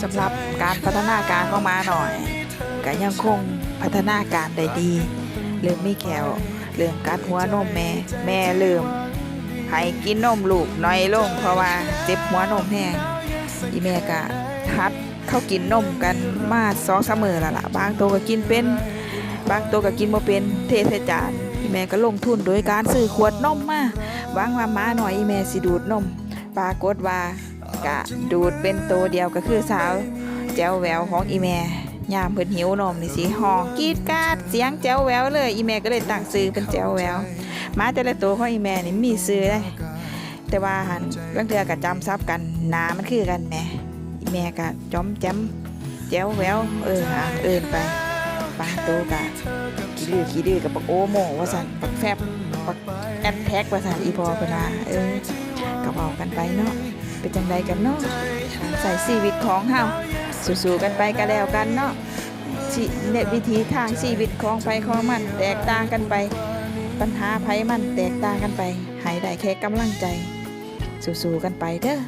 สำหรับการพัฒนาการของม้าหน่อยก็ยังคงพัฒนาการได้ดีเริ่มมีแขวเริ่มกัดหัวนมแม่เริ่มให้กินนมลูกน้อยลงเพราะว่าเจ็บหัวนมแห้งอีแม่ก็หัดเขากินนมกันมา2-3 มื้อแล้วล่ะบางตัวก็กินเป็นบางตัวก็กินบ่เป็นเทใส่จานอีแม่ก็ลงทุนโดยการซื้อขวดนมมาหวังว่าม้าหน่อยอีแม่สิดูดนมปรากฏว่ากะดูดเป็นตัวเดียวก็คือสาวแจ๋วแหววของอีแม่ยามเพิ่นหิวนมนี่สิห้องกรีดกราดเสียงแจ๋วแหววเลยอีแม่ก็เลยตั้งชื่อเป็นแจ๋วแหววม้าแต่ละตัวของอีแม่นี่มีชื่อเลยแต่ว่าหันบางเทื่อก็จำซับกันหน้ามันคือกันแหมอีแม่ก็จ้อมแจ๋มแจ๋วแหววเอิ้นไปบางตัวก็ขี้ดื้อกับปักโอโมว่าซั่นปักแฟบปักแอดแท็กว่าซั่นอีพ่อเพิ่นว่าก็เว้ากันไปเนาะเป็นจังไดกันเนาะใส่ชีวิตของเฮาสู้ๆกันไปก็แล้วกันเนาะวิธีทางชีวิตของไผของมันแตกต่างกันไปปัญหาไผมันแตกต่างกันไปให้ได้แค่กำลังใจสู้ๆกันไปเด้อ